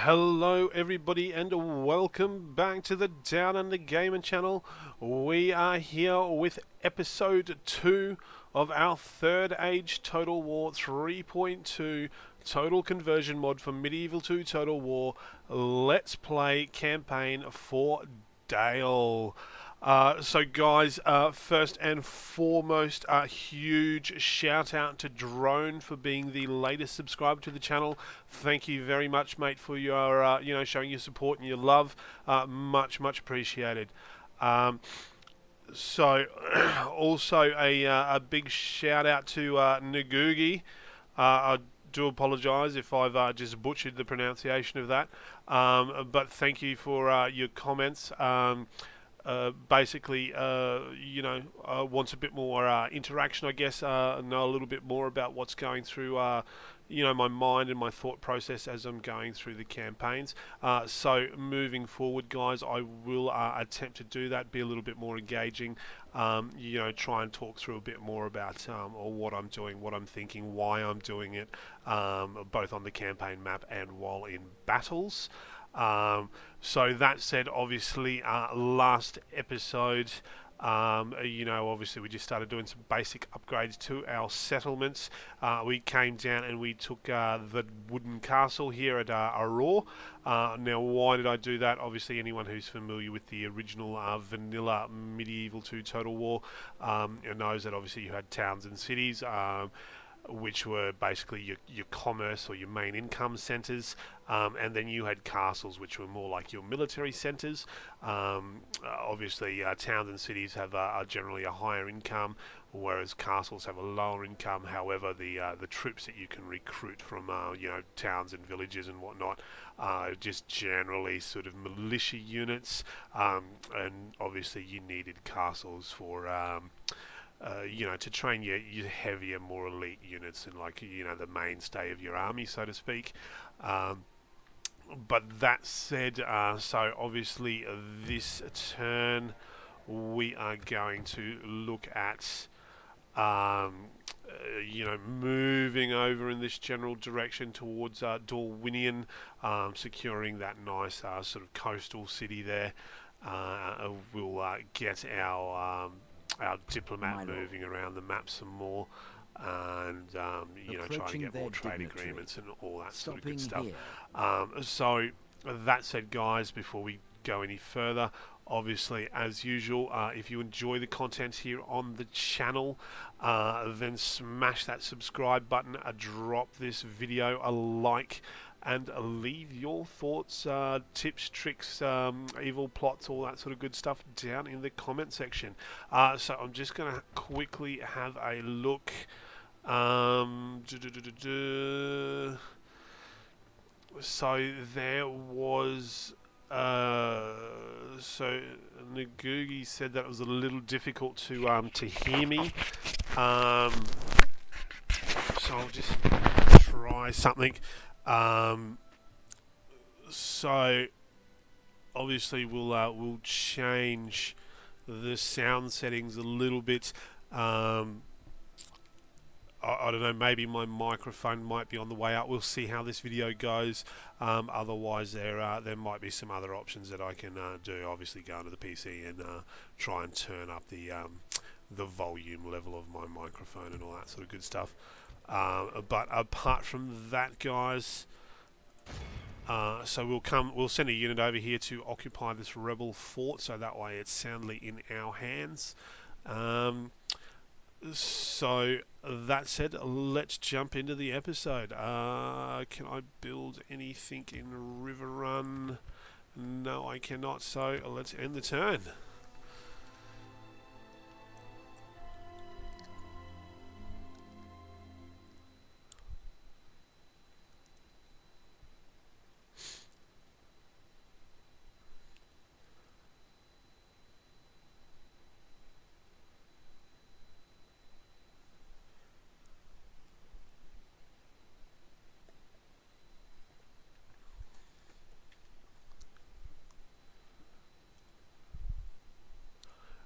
Hello everybody and welcome back to the Down Under Gamer channel. We are here with episode 2 of our Third Age Total War 3.2 Total Conversion mod for Medieval 2 Total War Let's Play campaign for Dale. So guys, first and foremost, a huge shout out to Drone for being the latest subscriber to the channel. Thank you very much, mate, for your showing your support and your love. Much appreciated. So also a big shout out to Ngugi. I do apologise if I've just butchered the pronunciation of that, but thank you for your comments. Basically, wants a bit more interaction, I guess, know a little bit more about what's going through, my mind and my thought process as I'm going through the campaigns. So moving forward, guys, I will attempt to do that, be a little bit more engaging, try and talk through a bit more about or what I'm doing, what I'm thinking, why I'm doing it, both on the campaign map and while in battles. So that said, obviously, last episode, obviously we just started doing some basic upgrades to our settlements. We came down and we took the wooden castle here at Aurora. Now, why did I do that? Obviously, anyone who's familiar with the original vanilla Medieval 2 Total War knows that obviously you had towns and cities. Which were basically your commerce or your main income centres, and then you had castles, which were more like your military centres. Obviously, towns and cities have are generally a higher income, whereas castles have a lower income. However, the troops that you can recruit from towns and villages and whatnot are just generally sort of militia units, and obviously you needed castles for to train your heavier, more elite units and the mainstay of your army, so to speak. But that said, so obviously this turn we are going to look at moving over in this general direction towards Dorwinion, securing that nice sort of coastal city there. We'll get our diplomat moving around the map some more, and try and get more trade agreements and all that sort of good stuff. So that said, guys, before we go any further, obviously, as usual, if you enjoy the content here on the channel, then smash that subscribe button, drop this video a like, and leave your thoughts, tips, tricks, evil plots, all that sort of good stuff down in the comment section. So I'm just going to quickly have a look. So there was... so Ngugi said that it was a little difficult to hear me. So I'll just try something. So obviously we'll change the sound settings a little bit. I don't know, maybe my microphone might be on the way up. We'll see how this video goes. Otherwise, there might be some other options that I can do. Obviously, go into the PC and try and turn up the volume level of my microphone and all that sort of good stuff. But apart from that, guys, so we'll send a unit over here to occupy this rebel fort, so that way it's soundly in our hands. So that said, let's jump into the episode. Can I build anything in Riverrun? No, I cannot. So let's end the turn.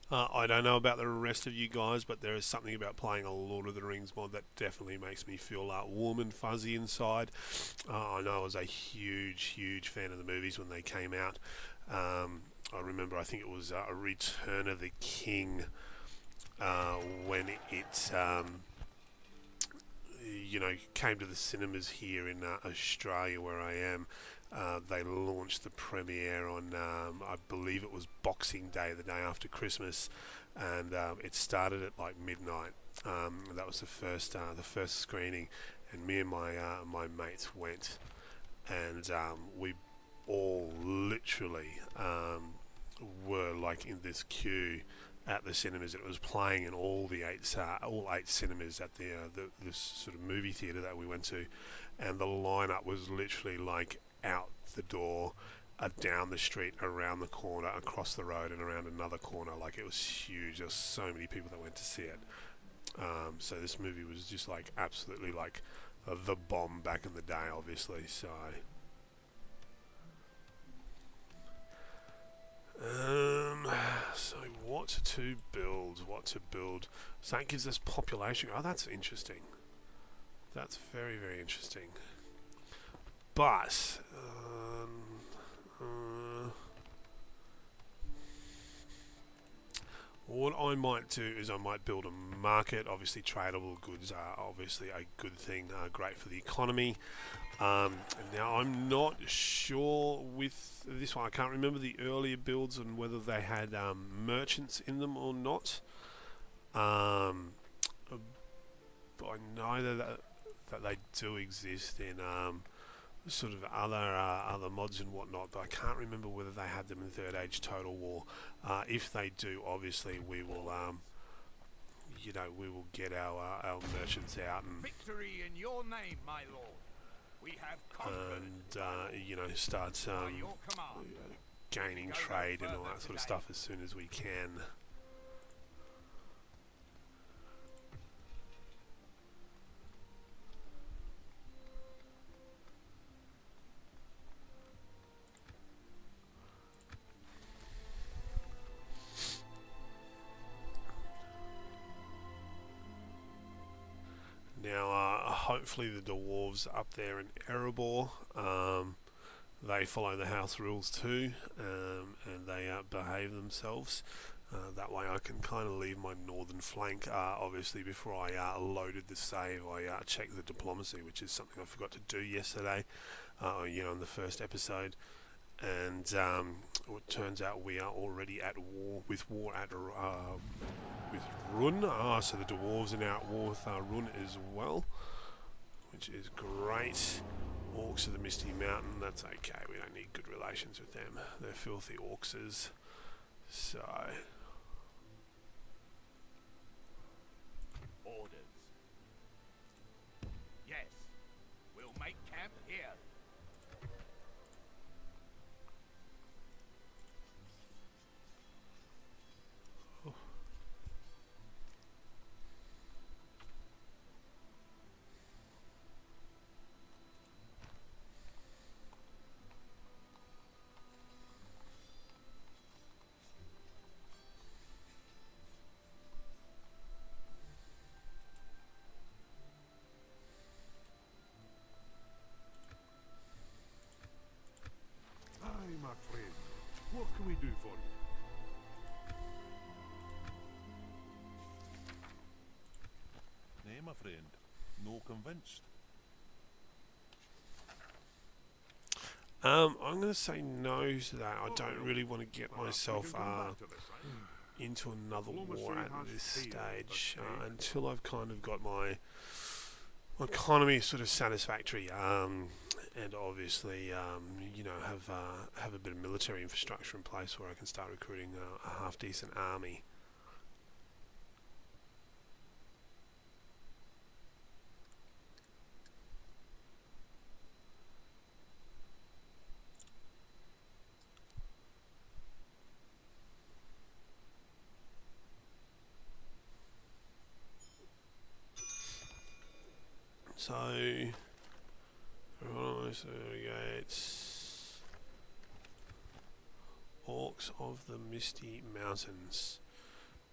I don't know about the rest of you guys, but there is something about playing a Lord of the Rings mod that definitely makes me feel warm and fuzzy inside. I know I was a huge fan of the movies when they came out. I remember, I think it was a Return of the King when it came to the cinemas here in Australia, where I am. They launched the premiere on, I believe it was Boxing Day, the day after Christmas, and it started at like midnight. That was the first screening, and me and my mates went, and we all literally were like in this queue at the cinemas. It was playing in all eight cinemas at this sort of movie theatre that we went to, and the lineup was literally like out the door, down the street, around the corner, across the road, and around another corner. Like, it was huge. There was so many people that went to see it. So this movie was just like absolutely like the bomb back in the day, obviously. So what to build? What to build? So that gives us population. Oh, that's interesting. That's very interesting. But what I might do is I might build a market. Obviously, tradable goods are obviously a good thing, great for the economy. Now, I'm not sure with this one. I can't remember the earlier builds and whether they had merchants in them or not. But I know that they do exist in sort of other mods and whatnot, but I can't remember whether they had them in Third Age Total War. If they do, obviously we will, we will get our merchants out and victory in your name, my lord. We have conquered. Start gaining trade and all that sort of stuff as soon as we can. Now, hopefully the dwarves up there in Erebor, they follow the house rules too, and they behave themselves. That way I can kind of leave my northern flank. Obviously, before I loaded the save, I checked the diplomacy, which is something I forgot to do yesterday, in the first episode. And it turns out we are already at war with Run. So the dwarves are now at war with Run as well, which is great. Orcs of the Misty Mountain, that's okay. We don't need good relations with them. They're filthy orcses. So orders. Yes, we'll make camp here. My friend, what can we do for you? Nay, my friend, no convinced. I'm going to say no to that. I don't really want to get myself into another war at this stage until I've kind of got my economy sort of satisfactory, and obviously have a bit of military infrastructure in place where I can start recruiting a half decent army. So, it's Orcs of the Misty Mountains.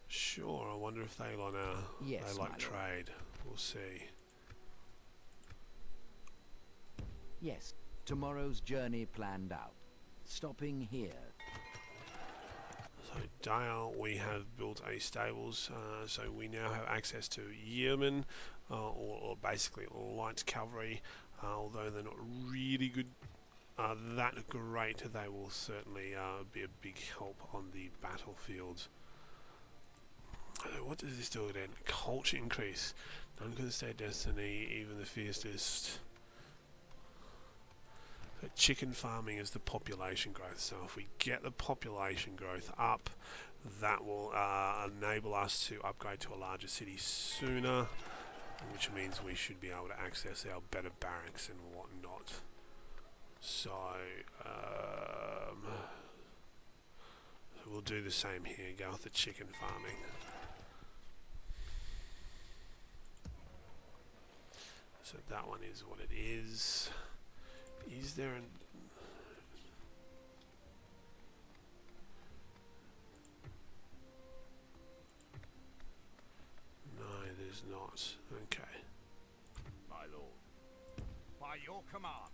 Sure, I wonder if they wanna Yes, they my like lord. trade. We'll see. Yes, tomorrow's journey planned out. Stopping here. So Dale, we have built a stables, so we now have access to yeomen, or basically light cavalry. Although they're not really good, that great, they will certainly be a big help on the battlefield. What does this do again? Culture increase. None can stay destiny, even the fiercest. So chicken farming is the population growth. So if we get the population growth up, that will enable us to upgrade to a larger city sooner, which means we should be able to access our better barracks and whatnot. So we'll do the same here. Go with the chicken farming. So that one is what it is. Is there an... No, there's not. Okay. My lord. By your command.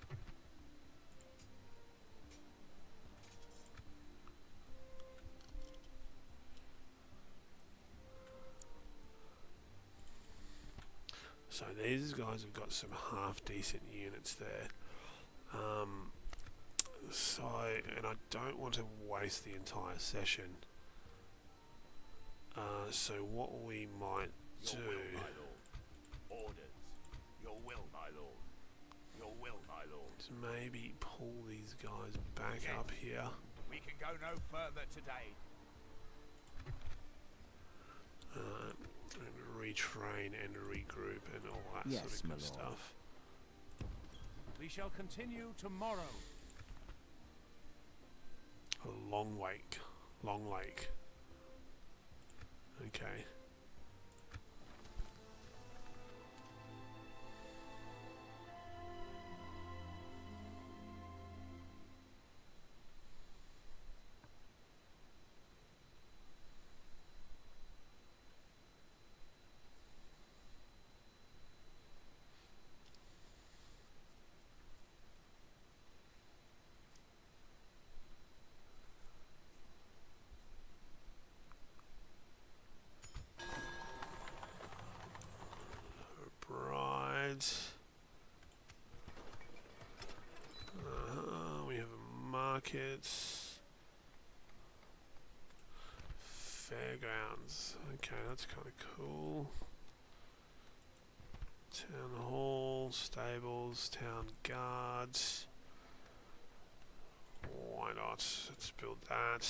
So these guys have got some half decent units there. So, and I don't want to waste the entire session. So what we might do... Your will, my lord. Orders. Your will, my lord. Your will, my lord. is maybe pull these guys back up here. We can go no further today. And retrain and regroup and all that Yes, sort of my good lord. stuff. We shall continue tomorrow. A long wake. Long lake. Okay. We have markets, fairgrounds. Okay, that's kind of cool. Town hall, stables, town guards. Why not? Let's build that.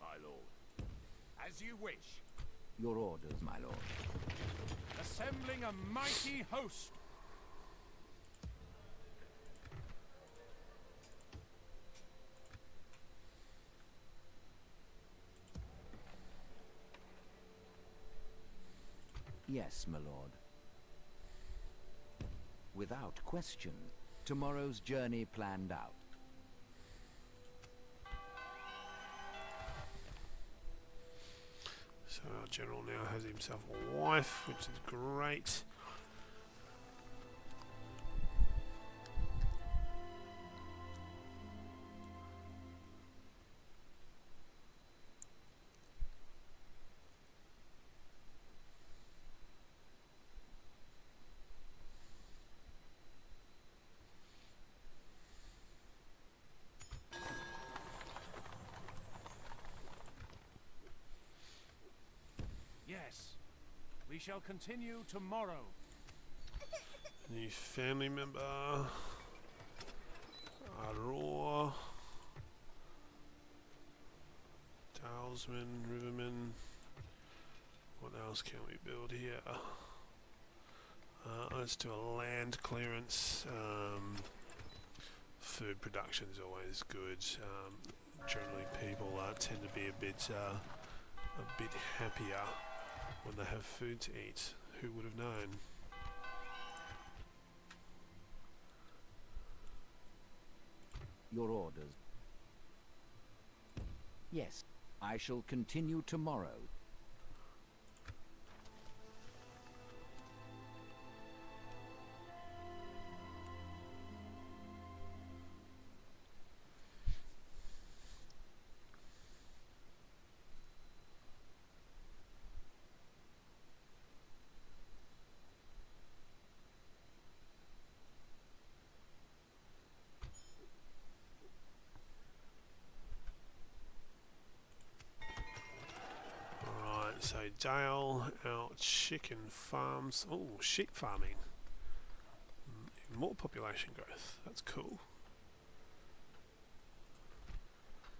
My lord. As you wish. Your orders, my lord. Assembling a mighty host. Yes, my lord. Without question, tomorrow's journey planned out. So our general now has himself a wife, which is great. Yes. We shall continue tomorrow. New family member. Aurora. Talesman, Riverman. What else can we build here? Let's do a land clearance. Food production is always good. Generally, people tend to be a bit happier when they have food to eat. Who would have known? Your orders. Yes, I shall continue tomorrow. Alright, so Dale, our chicken farms. Oh, sheep farming. More population growth. That's cool.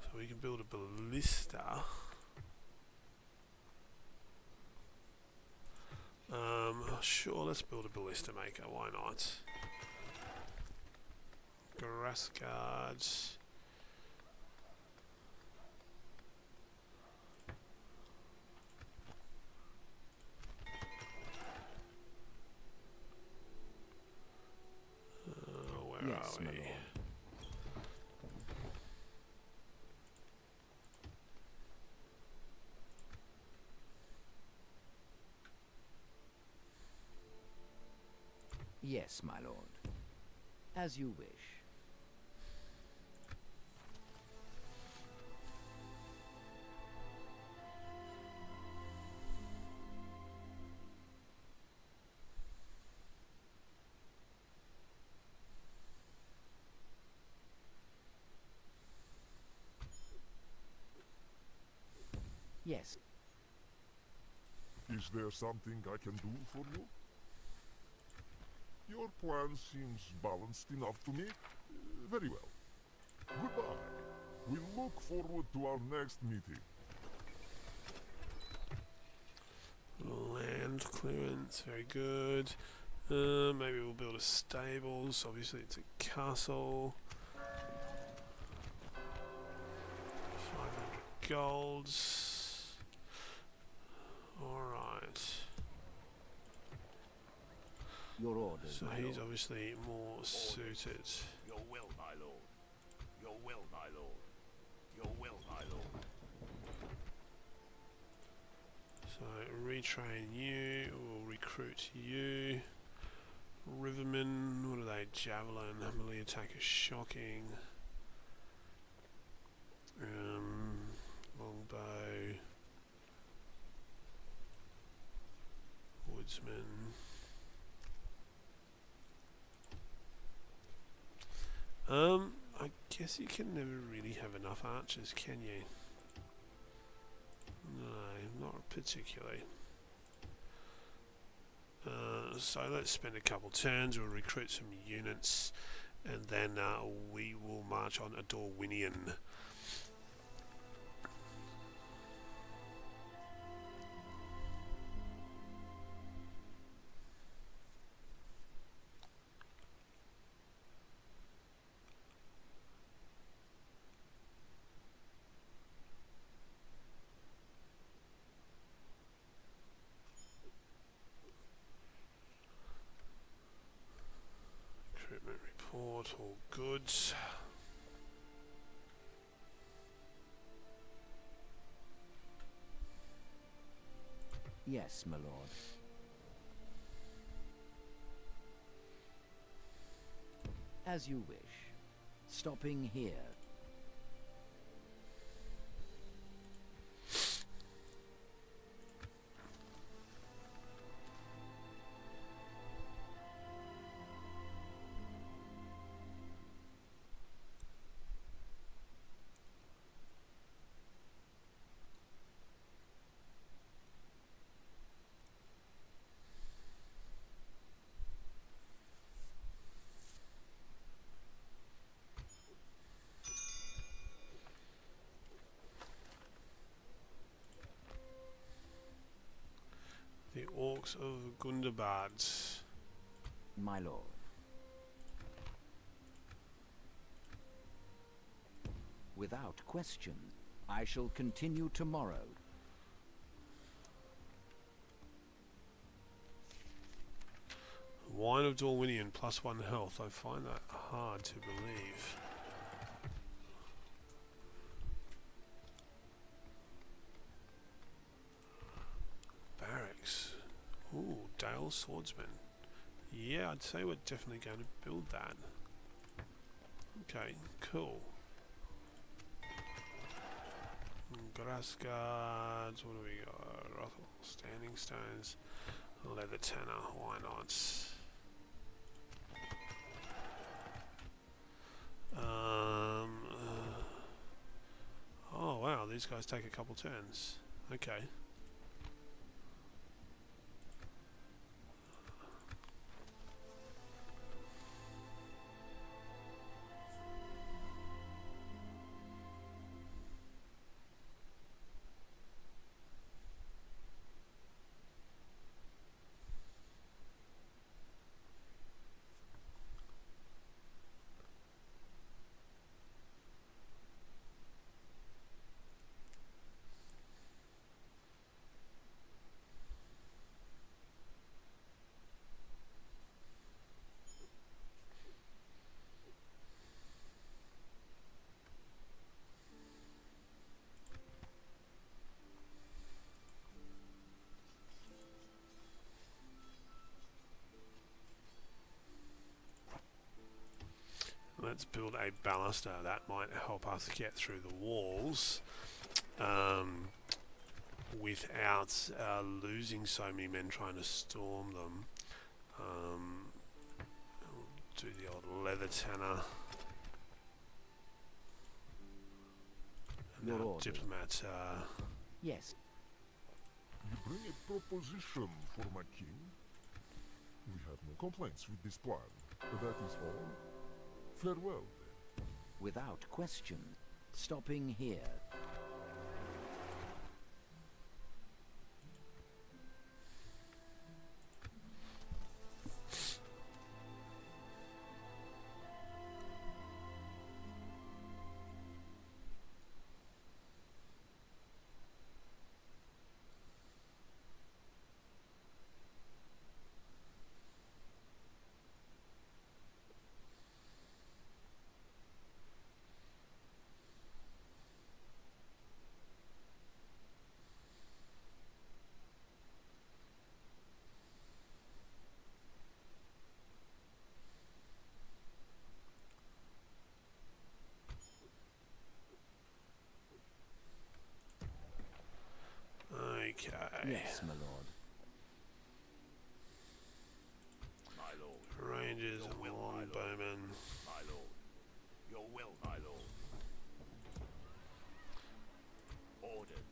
So we can build a ballista. Sure, let's build a ballista maker. Why not? Grass guards. Where Yes, are my we? lord. Yes, my lord. As you wish. Yes. Is there something I can do for you? Your plan seems balanced enough to me. Very well. Goodbye. We look forward to our next meeting. Land clearance, very good. Maybe we'll build a stables. Obviously, it's a castle. 500 golds. Alright. Your orders, So my he's lord. obviously more suited. Your will, my lord. Your will, my lord. Your will, my lord. So retrain you, we'll recruit you. Rivermen, what are they? Javelin, melee attack is shocking. Longbow. Woodsman. I guess you can never really have enough archers, can you? No, not particularly. So let's spend a couple turns, we'll recruit some units, and then we will march on Dorwinion. Recruitment report, all goods. Yes, my lord. As you wish. Stopping here. The Orcs of Gundabad. My lord. Without question. I shall continue tomorrow. Wine of Dorwinion, +1 health. I find that hard to believe. Dale Swordsman. Yeah, I'd say we're definitely going to build that. Okay, cool. Grass guards, what do we got? Rothel, standing stones, leather tanner, why not? Oh wow, these guys take a couple turns. Okay. Let's build a baluster. That might help us get through the walls without losing so many men trying to storm them. We'll do the old leather tanner. And Your now orders. diplomat. Yes. You bring a proposition for my king? We have no complaints with this plan. That is all. Farewell, then. Without question. Stopping here. Okay. Yes, my lord. My lord. Rangers Your and will, my lord. longbowmen. My lord. Your will, my lord. Orders.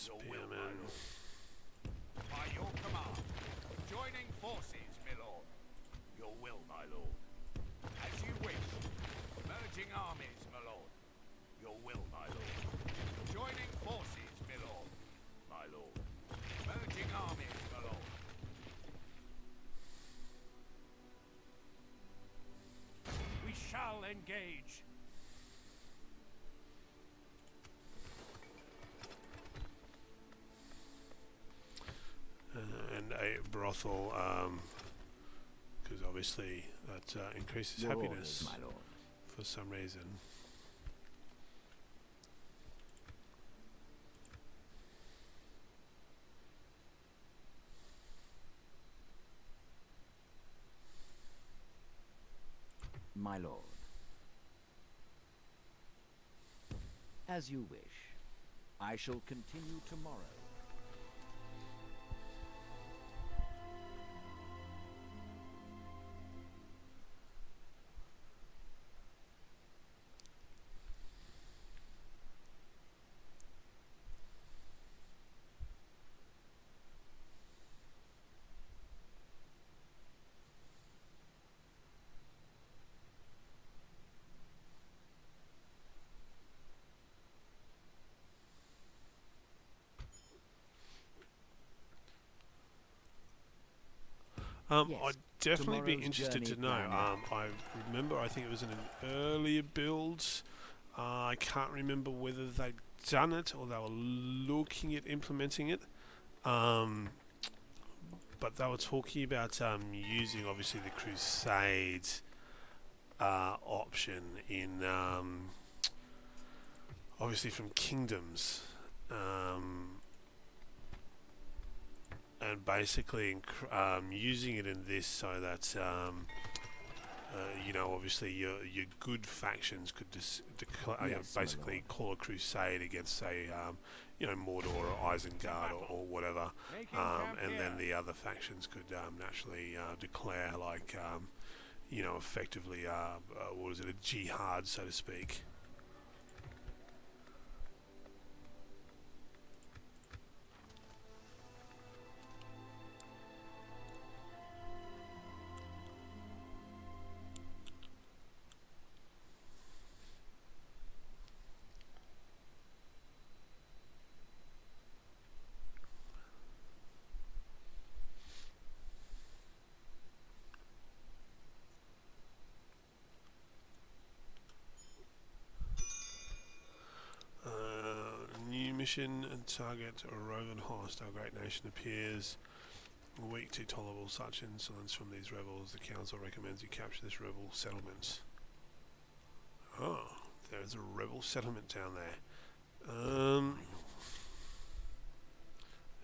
Your will, my Spearmen. lord. By your command. Joining forces, my lord. Your will, my lord. As you wish. Merging armies, my lord. Your will, my lord. Joining forces, my lord. My lord. Merging armies, my lord. We shall engage. And a brothel, because obviously that increases Your happiness orders, my lord. for some reason. My lord. As you wish. I shall continue tomorrow. Yes, I'd definitely be tomorrow's interested to journey know. planning. I remember, I think it was in an earlier build. I can't remember whether they'd done it or they were looking at implementing it. But they were talking about using obviously the Crusade option in obviously from Kingdoms. and basically using it in this so that you know, obviously your good factions could Yes, my basically lord. call a crusade against, say, you know, Mordor or Isengard or whatever, Making camp and then here. the other factions could naturally declare, like, you know, effectively, what is it, a jihad, so to speak. New mission and target a roving hostile great nation appears. Weak to tolerable such insolence from these rebels. The council recommends you capture this rebel settlement. Oh, there's a rebel settlement down there.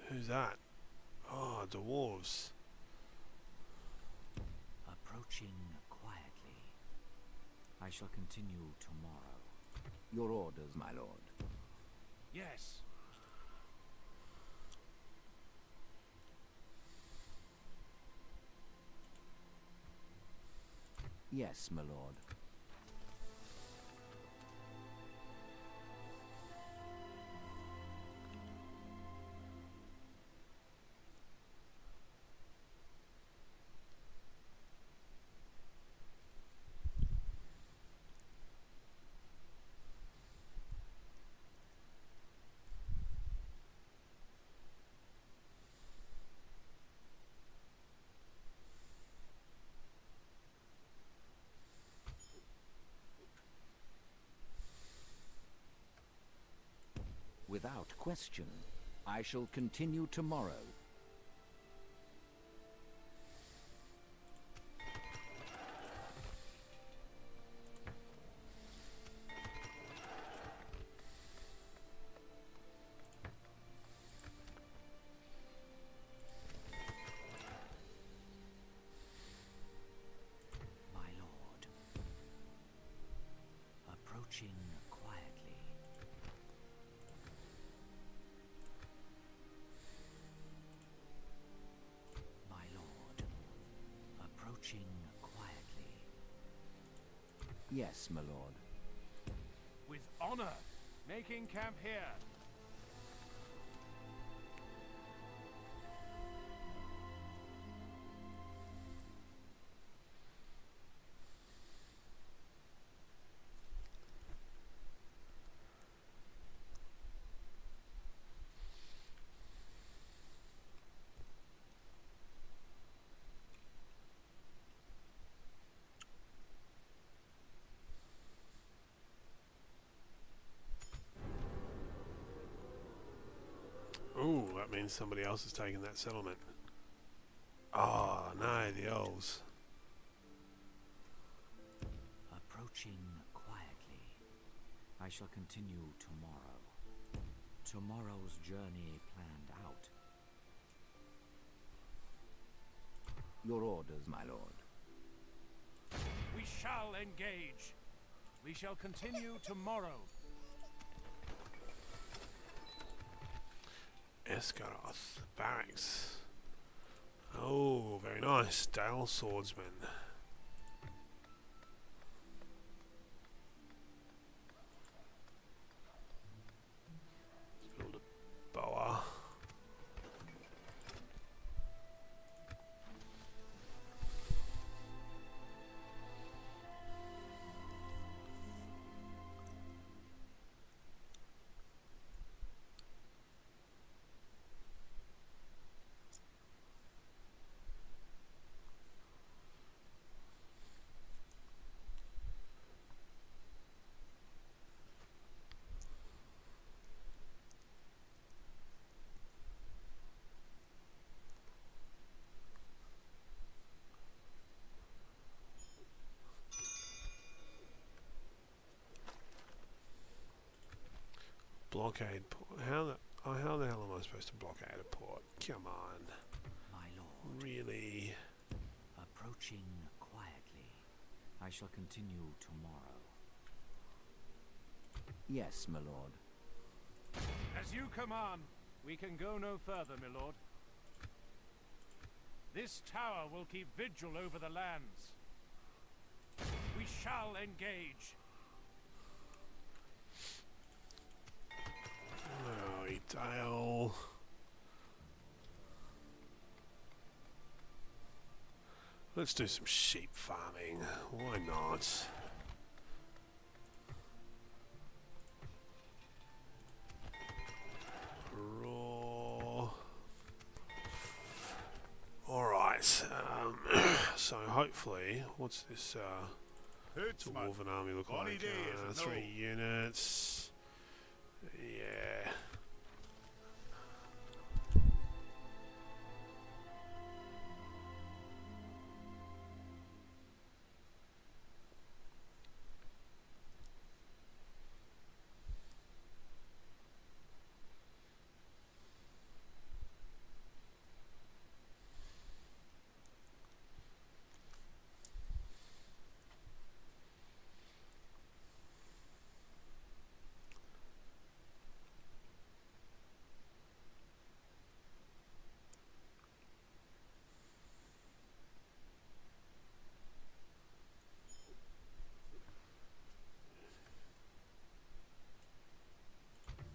Who's that? Oh, dwarves. Approaching quietly. I shall continue tomorrow. Your orders, my lord. Yes. Yes, my lord. Without question, I shall continue tomorrow. My lord. Approaching quietly. My lord. Approaching quietly. Yes, my lord. With honor. Making camp here. Ooh, that means somebody else is taking that settlement. Oh, no, the elves. Approaching quietly. I shall continue tomorrow. Tomorrow's journey planned out. Your orders, my lord. We shall engage. We shall continue tomorrow. Esgaroth barracks. Oh, very nice. Dale swordsman. Let's build a boa. Blockade port. How the hell am I supposed to blockade a port? Come on. really... Approaching quietly. I shall continue tomorrow. Yes, my lord. As you command, we can go no further, my lord. This tower will keep vigil over the lands. We shall engage. Alright, Dale. Let's do some sheep farming. Why not? Raw. Alright, so hopefully, what's this Herdsman. Dwarven army look Bonny like? day, is it 3 no? units. Yeah.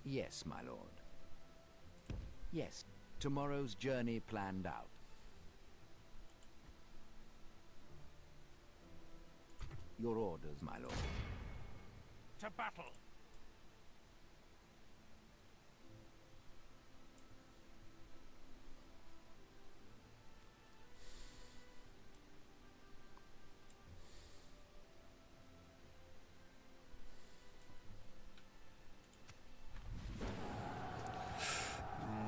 Yes, my lord. Yes, tomorrow's journey planned out. Your orders, my lord. To battle.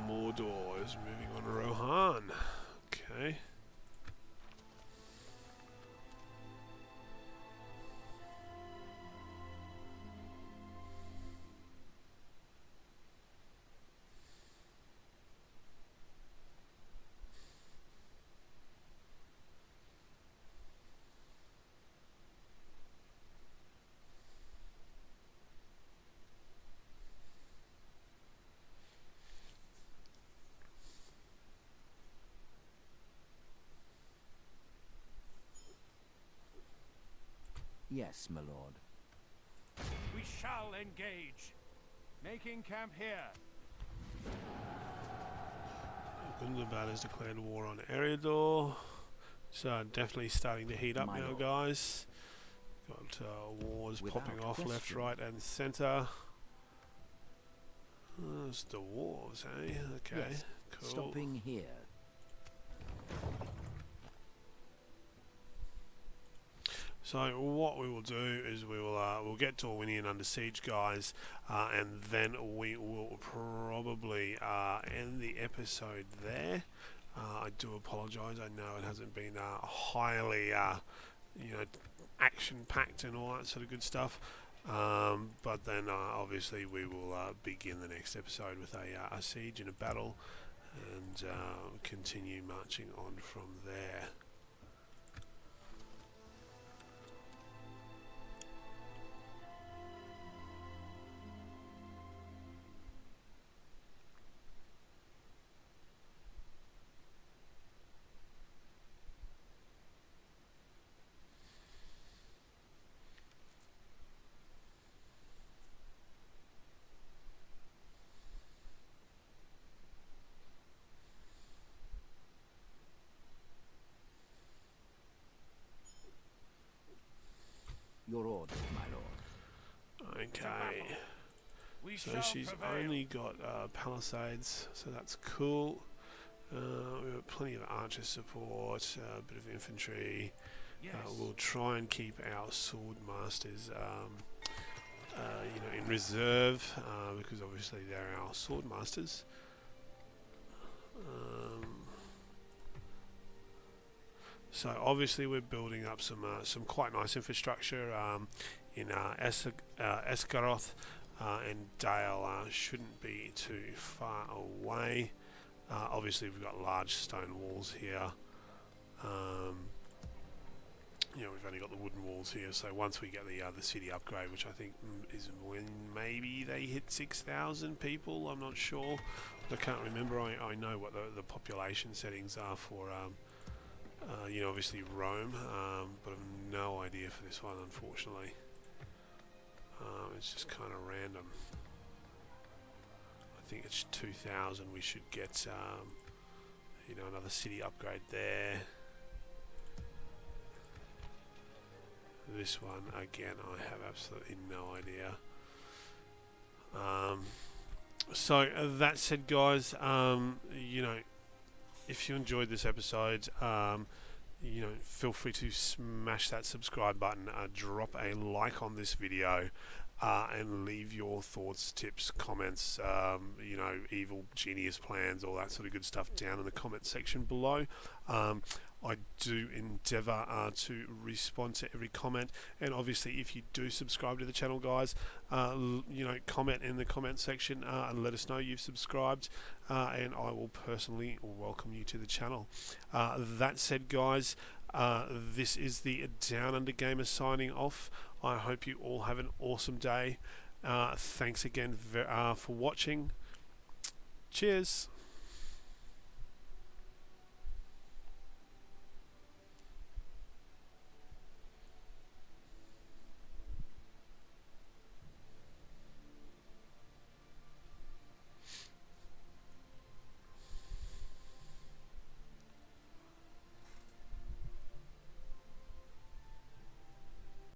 Mordor is moving on Rohan. Okay. Yes, my lord. We shall engage. Making camp here. Gundabad has declared war on Eriador. So definitely starting to heat up My now, lord. guys. Got wars Without popping off left, question. right, and centre. It's the dwarves, eh? Okay, Yes, cool. stopping here. So what we will do is we'll get Dorwinion under siege, guys, and then we will probably end the episode there. I do apologise. I know it hasn't been highly, action-packed and all that sort of good stuff. But then obviously we will begin the next episode with a siege and a battle, and continue marching on from there. Your orders, my lord. Okay. We So shall she's prevail. only got palisades, so that's cool. We've got plenty of archer support, a bit of infantry. Yes. We'll try and keep our sword masters, in reserve, because obviously they're our sword masters. So obviously we're building up some quite nice infrastructure in Esgaroth, and Dale shouldn't be too far away. Obviously we've got large stone walls here, You know, we've only got the wooden walls here, so once we get the city upgrade, which I think is when maybe they hit 6,000 people, I'm not sure. I can't remember. I know what the population settings are for, you know, obviously Rome, but I've no idea for this one, unfortunately. It's just kind of random. I think it's 2,000 we should get, you know, another city upgrade there. This one, again, I have absolutely no idea. So that said, guys, you know, if you enjoyed this episode, you know, feel free to smash that subscribe button, drop a like on this video, and leave your thoughts, tips, comments, you know, evil genius plans, all that sort of good stuff down in the comment section below. I do endeavour to respond to every comment, and obviously if you do subscribe to the channel, guys, you know, comment in the comment section and let us know you've subscribed, and I will personally welcome you to the channel. That said, guys, this is the Down Under Gamer signing off. I hope you all have an awesome day. Thanks again for watching. Cheers.